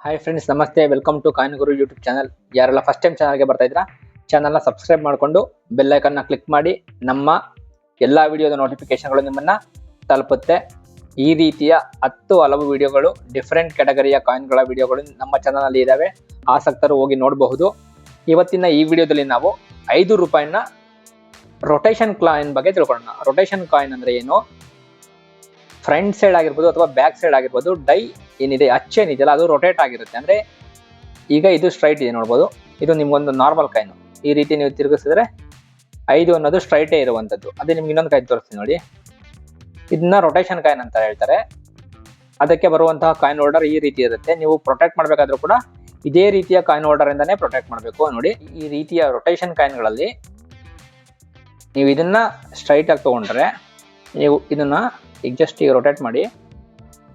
Hi friends, ನಮಸ್ತೆ. Welcome to coin Guru YouTube channel. ಯಾರೆಲ್ಲ first time ಚಾನಲ್ಗೆ ಬರ್ತಾ ಇದ್ದೀರಾ, ಚಾನಲ್ನ ಸಬ್ಸ್ಕ್ರೈಬ್ ಮಾಡಿಕೊಂಡು ಬೆಲ್ ಐಕನ್ನ ಕ್ಲಿಕ್ ಮಾಡಿ. ನಮ್ಮ ಎಲ್ಲ ವಿಡಿಯೋದ ನೋಟಿಫಿಕೇಶನ್ಗಳು ನಿಮ್ಮನ್ನ ತಲುಪುತ್ತೆ. ಈ ರೀತಿಯ 10 ಹಲವು ವಿಡಿಯೋಗಳು, ಡಿಫ್ರೆಂಟ್ ಕ್ಯಾಟಗರಿಯ ಕಾಯಿನ್ಗಳ ವಿಡಿಯೋಗಳು ನಮ್ಮ ಚಾನಲಲ್ಲಿ ಇದ್ದಾವೆ. ಆಸಕ್ತರು ಹೋಗಿ ನೋಡಬಹುದು. ಇವತ್ತಿನ ಈ ವಿಡಿಯೋದಲ್ಲಿ ನಾವು 5 ರೂಪಾಯಿನ ರೊಟೇಷನ್ ಕಾಯಿನ್ ಬಗ್ಗೆ ತಿಳ್ಕೊಳ್ಳೋಣ. ರೊಟೇಷನ್ ಕಾಯಿನ್ ಅಂದ್ರೆ ಏನು, ಫ್ರಂಟ್ ಸೈಡ್ ಆಗಿರ್ಬೋದು ಅಥವಾ ಬ್ಯಾಕ್ ಸೈಡ್ ಆಗಿರ್ಬೋದು, ಡೈ ಏನಿದೆ, ಅಚ್ಚೇನಿದೆಯಲ್ಲ ಅದು ರೊಟೇಟ್ ಆಗಿರುತ್ತೆ. ಅಂದ್ರೆ ಈಗ ಇದು ಸ್ಟ್ರೈಟ್ ಇದೆ ನೋಡ್ಬೋದು, ಇದು ನಿಮ್ಗೊಂದು ನಾರ್ಮಲ್ ಕಾಯಿನ್. ಈ ರೀತಿ ನೀವು ತಿರುಗಿಸಿದ್ರೆ 5 ಅನ್ನೋದು ಸ್ಟ್ರೈಟೇ ಇರುವಂತದ್ದು. ಅದೇ ನಿಮ್ಗೆ ಇನ್ನೊಂದು ಕಾಯಿನ್ ತೋರಿಸ್ತೀನಿ ನೋಡಿ, ಇದನ್ನ ರೊಟೇಷನ್ ಕಾಯಿನ್ ಅಂತ ಹೇಳ್ತಾರೆ. ಅದಕ್ಕೆ ಬರುವಂತಹ ಕಾಯಿನ್ ಹೋಲ್ಡರ್ ಈ ರೀತಿ ಇರುತ್ತೆ. ನೀವು ಪ್ರೊಟೆಕ್ಟ್ ಮಾಡಬೇಕಾದ್ರೂ ಕೂಡ ಇದೇ ರೀತಿಯ ಕಾಯಿನ್ ಹೋಲ್ಡರ್ ಇಂದಾನೆ ಪ್ರೊಟೆಕ್ಟ್ ಮಾಡಬೇಕು. ನೋಡಿ, ಈ ರೀತಿಯ ರೊಟೇಷನ್ ಕಾಯಿನ್ಗಳಲ್ಲಿ ನೀವು ಇದನ್ನ ಸ್ಟ್ರೈಟ್ ಆಗಿ ತಗೊಂಡ್ರೆ, ನೀವು ಇದನ್ನ ಈಗ ಜಸ್ಟ್ ಈಗ ರೊಟೇಟ್ ಮಾಡಿ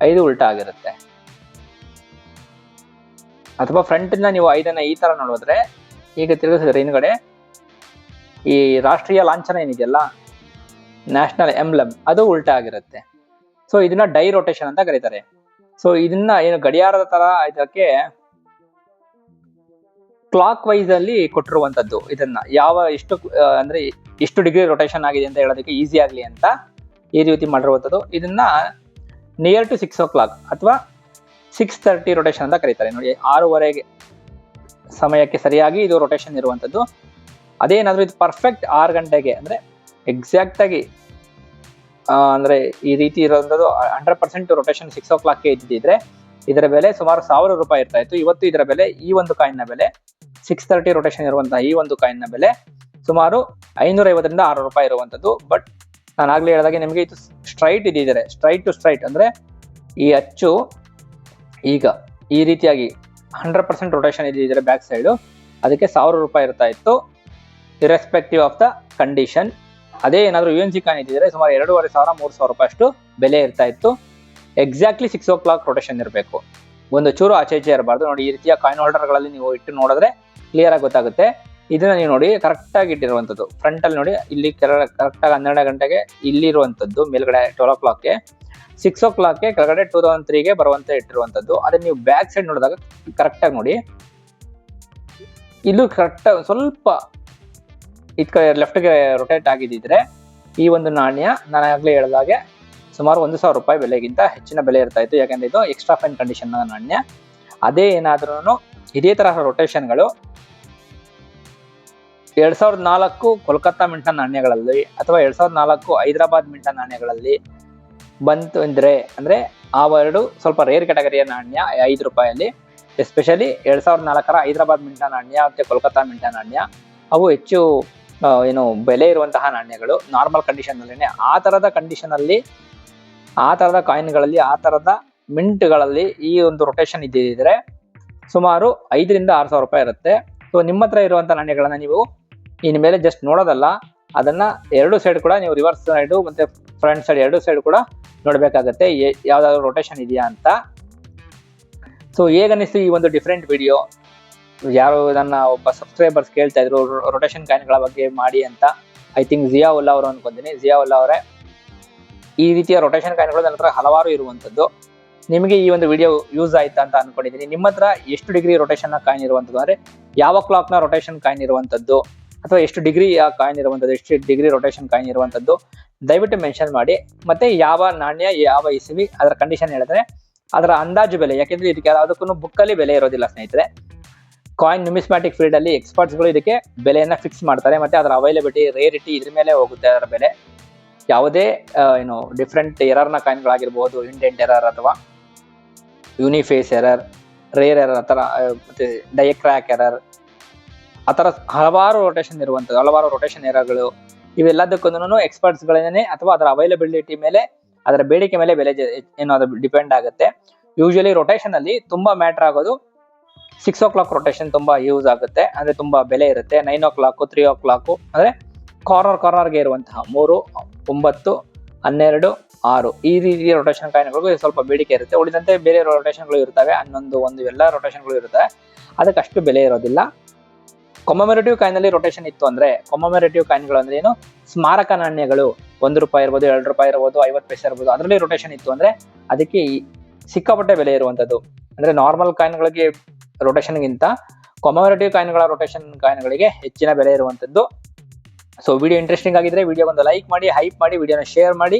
5 ಉಲ್ಟಾ ಆಗಿರುತ್ತೆ. ಅಥವಾ ಫ್ರಂಟ್ ಇಂದ ನೀವು 5ಅನ್ನ ಈ ತರ ನೋಡಿದ್ರೆ, ಈಗ ತಿರುಗಿಸಿದ್ರೆ ಹಿಂದ್ಗಡೆ ಈ ರಾಷ್ಟ್ರೀಯ ಲಾಂಛನ ಏನಿದೆಯಲ್ಲ, ನ್ಯಾಷನಲ್ ಎಂಬ್ಲಮ್, ಅದು ಉಲ್ಟಾ ಆಗಿರುತ್ತೆ. ಸೊ ಇದನ್ನ ಡೈ ರೊಟೇಷನ್ ಅಂತ ಕರೀತಾರೆ. ಸೊ ಇದನ್ನ ಏನು ಗಡಿಯಾರದ ತರ ಇದಕ್ಕೆ ಕ್ಲಾಕ್ ವೈಸ್ ಅಲ್ಲಿ ಕೊಟ್ಟಿರುವಂತದ್ದು. ಇದನ್ನ ಎಷ್ಟು ಅಂದ್ರೆ ಎಷ್ಟು ಡಿಗ್ರಿ ರೊಟೇಷನ್ ಆಗಿದೆ ಅಂತ ಹೇಳೋದಕ್ಕೆ ಈಸಿ ಆಗ್ಲಿ ಅಂತ ಈ ರೀತಿ ಮಾಡಿರುವಂಥದ್ದು. ಇದನ್ನ ನಿಯರ್ ಟು 6 o'clock ಅಥವಾ 6:30 ರೊಟೇಷನ್ ಅಂತ ಕರೀತಾರೆ. ನೋಡಿ, 6:30 ಸಮಯಕ್ಕೆ ಸರಿಯಾಗಿ ಇದು ರೊಟೇಷನ್ ಇರುವಂಥದ್ದು. ಅದೇನಾದ್ರೂ ಇದು ಪರ್ಫೆಕ್ಟ್ 6 ಗಂಟೆಗೆ ಅಂದ್ರೆ ಎಕ್ಸಾಕ್ಟ್ ಆಗಿ ಅಂದ್ರೆ ಈ ರೀತಿ ಇರುವಂಥದ್ದು 100% ರೊಟೇಷನ್ 6 o'clock ಇದ್ದಿದ್ರೆ ಇದರ ಬೆಲೆ ಸುಮಾರು 1000 ರೂಪಾಯಿ ಇರ್ತಾ ಇತ್ತು. ಇವತ್ತು ಇದರ ಬೆಲೆ, ಈ ಒಂದು ಕಾಯಿನ್ ನ ಬೆಲೆ, 6:30 ರೊಟೇಷನ್ ಇರುವಂತಹ ಈ ಒಂದು ಕಾಯಿನ್ ನ ಬೆಲೆ ಸುಮಾರು 550ರಿಂದ 600 ರೂಪಾಯಿ ಇರುವಂಥದ್ದು. ಬಟ್ ನಾನು ಆಗ್ಲೇ ಹೇಳಿದಾಗೆ ನಿಮಗೆ ಇದು ಸ್ಟ್ರೈಟ್ ಇದ್ದಿದ್ರೆ, ಸ್ಟ್ರೈಟ್ ಟು ಸ್ಟ್ರೈಟ್ ಅಂದ್ರೆ ಈ ಅಚ್ಚು ಈಗ ಈ ರೀತಿಯಾಗಿ 100% ರೊಟೇಷನ್ ಇದ್ದಿದ್ರೆ ಬ್ಯಾಕ್ ಸೈಡು, ಅದಕ್ಕೆ 1000 ರೂಪಾಯಿ ಇರ್ತಾ ಇತ್ತು, ಇರೆಸ್ಪೆಕ್ಟಿವ್ ಆಫ್ ದ ಕಂಡೀಷನ್. ಅದೇ ಏನಾದರೂ UNC ಕಾಯಿನ್ ಇದ್ದಿದ್ರೆ ಸುಮಾರು 2500 3000 ರೂಪಾಯಿ ಅಷ್ಟು ಬೆಲೆ ಇರ್ತಾ ಇತ್ತು. ಎಕ್ಸಾಕ್ಟ್ಲಿ 6 o'clock ರೊಟೇಷನ್ ಇರಬೇಕು, ಒಂದು ಚೂರು ಆಚೆ ಈಚೆ ಇರಬಾರ್ದು. ನೋಡಿ, ಈ ರೀತಿಯ ಕಾಯಿನ್ ಹೋಲ್ಡರ್ಗಳಲ್ಲಿ ನೀವು ಇಟ್ಟು ನೋಡಿದ್ರೆ ಕ್ಲಿಯರ್ ಆಗಿ ಗೊತ್ತಾಗುತ್ತೆ. ಇದನ್ನ ನೀವು ನೋಡಿ ಕರೆಕ್ಟ್ ಆಗಿ ಇಟ್ಟಿರುವಂಥದ್ದು. ಫ್ರಂಟ್ ಅಲ್ಲಿ ನೋಡಿ, ಇಲ್ಲಿ ಕರೆಕ್ಟ್ ಆಗಿ 12 ಗಂಟೆಗೆ ಇಲ್ಲಿರುವಂಥದ್ದು, ಮೇಲ್ಗಡೆ 12 o'clockಗೆ, 6 o'clockಗೆ ಕೆಳಗಡೆ 2003ಗೆ ಬರುವಂತೆ ಇಟ್ಟಿರುವಂಥದ್ದು. ಅದೇ ನೀವು ಬ್ಯಾಕ್ ಸೈಡ್ ನೋಡಿದಾಗ ಕರೆಕ್ಟ್ ಆಗಿ ನೋಡಿ, ಇಲ್ಲೂ ಕರೆಕ್ಟ್ ಸ್ವಲ್ಪ ಲೆಫ್ಟ್ಗೆ ರೊಟೇಟ್ ಆಗಿದ್ದಿದ್ರೆ ಈ ಒಂದು ನಾಣ್ಯ ನಾನು ಆಗ್ಲೇ ಹೇಳಿದಾಗೆ ಸುಮಾರು 1000 ರೂಪಾಯಿ ಬೆಲೆಗಿಂತ ಹೆಚ್ಚಿನ ಬೆಲೆ ಇರ್ತಾ ಇತ್ತು. ಯಾಕಂದ್ರೆ ಇದು ಎಕ್ಸ್ಟ್ರಾ ಫೈನ್ ಕಂಡೀಷನ್ ನಾಣ್ಯ. ಅದೇ ಏನಾದ್ರೂ ಇದೇ ತರಹ ರೊಟೇಷನ್ಗಳು 2004 ಕೋಲ್ಕತ್ತಾ ಮಿಂಟನ್ ನಾಣ್ಯಗಳಲ್ಲಿ ಅಥವಾ 2004 ಹೈದರಾಬಾದ್ ಮಿಂಟನ್ ನಾಣ್ಯಗಳಲ್ಲಿ ಬಂತು ಅಂದ್ರೆ ಅವೆರಡು ಸ್ವಲ್ಪ ರೇರ್ ಕ್ಯಾಟಗರಿಯ ನಾಣ್ಯ 5 ರೂಪಾಯಲ್ಲಿ. ಎಸ್ಪೆಷಲಿ 2004ರ ಹೈದರಾಬಾದ್ ಮಿಂಟನ್ ನಾಣ್ಯ ಮತ್ತೆ ಕೋಲ್ಕತ್ತಾ ಮಿಂಟನ್ ನಾಣ್ಯ, ಅವು ಹೆಚ್ಚು ಬೆಲೆ ಇರುವಂತಹ ನಾಣ್ಯಗಳು. ನಾರ್ಮಲ್ ಕಂಡೀಷನ್ ಅಲ್ಲೇನೆ ಆ ತರದ ಕಂಡೀಷನ್ ಅಲ್ಲಿ, ಆ ತರದ ಕಾಯಿನ್ಗಳಲ್ಲಿ, ಆ ತರದ ಮಿಂಟ್ಗಳಲ್ಲಿ ಈ ಒಂದು ರೊಟೇಷನ್ ಇದ್ದಿದ್ರೆ ಸುಮಾರು 5ರಿಂದ 6000 ರೂಪಾಯಿ ಇರುತ್ತೆ. ಸೊ ನಿಮ್ಮ ಹತ್ರ ಇರುವಂತಹ ನಾಣ್ಯಗಳನ್ನ ನೀವು ಇನ್ ಮೇಲೆ ಜಸ್ಟ್ ನೋಡೋದಲ್ಲ, ಅದನ್ನ 2 ಸೈಡ್ ಕೂಡ ನೀವು ರಿವರ್ಸ್ ಸೈಡ್ ಮತ್ತೆ ಫ್ರಂಟ್ ಸೈಡ್ 2 ಸೈಡ್ ಕೂಡ ನೋಡ್ಬೇಕಾಗತ್ತೆ, ಯಾವ್ದಾದ್ರು ರೊಟೇಷನ್ ಇದೆಯಾ ಅಂತ. ಸೊ ಹೇಗನ್ನಿಸ್ತು ಈ ಒಂದು ಡಿಫ್ರೆಂಟ್ ವಿಡಿಯೋ? ಯಾರು ನನ್ನ ಒಬ್ಬ ಸಬ್ಸ್ಕ್ರೈಬರ್ಸ್ ಕೇಳ್ತಾ ಇದ್ರು ರೊಟೇಷನ್ ಕಾಯಿನ್ಗಳ ಬಗ್ಗೆ ಮಾಡಿ ಅಂತ. ಐ ಥಿಂಕ್ ಜಿಯಾ ಉಲ್ಲಾ ಅವರು ಅನ್ಕೊಂತೀನಿ. ಜಿಯಾ ಉಲ್ಲಾ ಅವರೇ, ಈ ರೀತಿಯ ರೊಟೇಷನ್ ಕಾಯಿನ್ಗಳು ನನ್ನ ಹತ್ರ ಹಲವಾರು ಇರುವಂಥದ್ದು. ನಿಮಗೆ ಈ ಒಂದು ವಿಡಿಯೋ ಯೂಸ್ ಆಯ್ತಾ ಅಂತ ಅನ್ಕೊಂಡಿದ್ದೀನಿ. ನಿಮ್ಮ ಹತ್ರ ಎಷ್ಟು ಡಿಗ್ರಿ ರೊಟೇಷನ್ ಕಾಯಿನ್ ಇರುವಂಥದ್ದು, ಅಂದ್ರೆ ಯಾವ ಕ್ಲಾಕ್ನ ರೊಟೇಷನ್ ಕಾಯಿನ್ ಇರುವಂಥದ್ದು, ಅಥವಾ ಎಷ್ಟು ಡಿಗ್ರಿ ಕಾಯಿನ್ ಇರುವಂಥದ್ದು, ಎಷ್ಟು ಡಿಗ್ರಿ ರೊಟೇಷನ್ ಕಾಯಿನ್ ಇರುವಂಥದ್ದು ದಯವಿಟ್ಟು ಮೆನ್ಷನ್ ಮಾಡಿ. ಮತ್ತೆ ಯಾವ ನಾಣ್ಯ, ಯಾವ ಇಸವಿ, ಅದರ ಕಂಡೀಷನ್ ಹೇಳಿದ್ರೆ ಅದರ ಅಂದಾಜು ಬೆಲೆ, ಯಾಕೆಂದ್ರೆ ಇದಕ್ಕೆ ಯಾವುದಕ್ಕೂ ಬುಕ್ಕಲ್ಲಿ ಬೆಲೆ ಇರೋದಿಲ್ಲ ಸ್ನೇಹಿತರೆ. ಕಾಯಿನ್ ನ್ಯೂಮಿಸ್ಮ್ಯಾಟಿಕ್ ಫೀಲ್ಡ್ ಅಲ್ಲಿ ಎಕ್ಸ್ಪರ್ಟ್ಸ್ಗಳು ಇದಕ್ಕೆ ಬೆಲೆಯನ್ನ ಫಿಕ್ಸ್ ಮಾಡ್ತಾರೆ. ಮತ್ತೆ ಅದರ ಅವೈಲಬಿಲಿಟಿ, ರೇರಿಟಿ ಇದ್ರ ಮೇಲೆ ಹೋಗುತ್ತೆ ಅದರ ಬೆಲೆ. ಯಾವುದೇ ಡಿಫ್ರೆಂಟ್ ಎರರ್ನ ಕಾಯಿನ್ಗಳಾಗಿರ್ಬೋದು, ಇಂಡೆಂಟ್ ಎರರ್ ಅಥವಾ ಯೂನಿಫೇಸ್ ಎರರ್, ರೇರ್ ಎರರ್, ಆ ಥರ ಮತ್ತೆ ಡಯಕ್ರ್ಯಾಕ್ ಎರರ್, ಆ ಥರ ಹಲವಾರು ರೊಟೇಷನ್ ಇರುವಂಥದ್ದು, ಹಲವಾರು ರೊಟೇಷನ್ ಎರರ್ಗಳು. ಇವೆಲ್ಲದಕ್ಕೂ ಎಕ್ಸ್ಪರ್ಟ್ಸ್ಗಳೇನೆ ಅಥವಾ ಅದರ ಅವೈಲಬಿಲಿಟಿ ಮೇಲೆ, ಅದರ ಬೇಡಿಕೆ ಮೇಲೆ ಬೆಲೆ ಅದು ಡಿಪೆಂಡ್ ಆಗುತ್ತೆ. ಯೂಶಲಿ ರೊಟೇಷನ್ ಅಲ್ಲಿ ತುಂಬಾ ಮ್ಯಾಟರ್ ಆಗೋದು 6 o'clock ರೊಟೇಷನ್ ತುಂಬಾ ಯೂಸ್ ಆಗುತ್ತೆ, ಅಂದ್ರೆ ತುಂಬಾ ಬೆಲೆ ಇರುತ್ತೆ. 9 o'clock 3 o'clock ಅಂದ್ರೆ ಕಾರ್ನರ್ಗೆ ಇರುವಂತಹ 3, 9, 12, 6 ಈ ರೀತಿಯ ರೊಟೇಷನ್ ಕಾಯಿನ್ಗಳಿಗೂ ಸ್ವಲ್ಪ ಬೇಡಿಕೆ ಇರುತ್ತೆ. ಉಳಿದಂತೆ ಬೇರೆ ರೊಟೇಷನ್ಗಳು ಇರ್ತವೆ, 11, 1 ಎಲ್ಲ ರೊಟೇಷನ್ಗಳು ಇರ್ತವೆ, ಅದಕ್ಕೆ ಅಷ್ಟು ಬೆಲೆ ಇರೋದಿಲ್ಲ. ಕೊಮೊಮೇರೇಟಿವ್ ಕಾಯಿನ್ ಅಲ್ಲಿ ರೊಟೇಷನ್ ಇತ್ತು ಅಂದ್ರೆ, ಕೊಮೊಮೇರೇಟಿವ್ ಕಾಯಿನ್ಗಳು ಅಂದ್ರೆ ಏನು, ಸ್ಮಾರಕ ನಾಣ್ಯಗಳು, 1 ರೂಪಾಯಿ ಇರ್ಬೋದು, 2 ರೂಪಾಯಿ ಇರ್ಬೋದು, 50 ಪೈಸೆ ಇರ್ಬೋದು, ಅದರಲ್ಲಿ ರೊಟೇಷನ್ ಇತ್ತು ಅಂದ್ರೆ ಅದಕ್ಕೆ ಸಿಕ್ಕಾಪಟ್ಟೆ ಬೆಲೆ ಇರುವಂತದ್ದು. ಅಂದ್ರೆ ನಾರ್ಮಲ್ ಕಾಯಿನ್ಗಳಿಗೆ ರೊಟೇಷನ್ಗಿಂತ ಕೊಮೊರೇಟಿವ್ ಕಾಯಿನ್ಗಳ ರೊಟೇಷನ್ ಕಾಯಿನ್ಗಳಿಗೆ ಹೆಚ್ಚಿನ ಬೆಲೆ ಇರುವಂತದ್ದು. ಸೊ ವಿಡಿಯೋ ಇಂಟ್ರೆಸ್ಟಿಂಗ್ ಆಗಿದ್ರೆ ವಿಡಿಯೋ ಒಂದು ಲೈಕ್ ಮಾಡಿ, ಹೈಪ್ ಮಾಡಿ, ವಿಡಿಯೋನ ಶೇರ್ ಮಾಡಿ.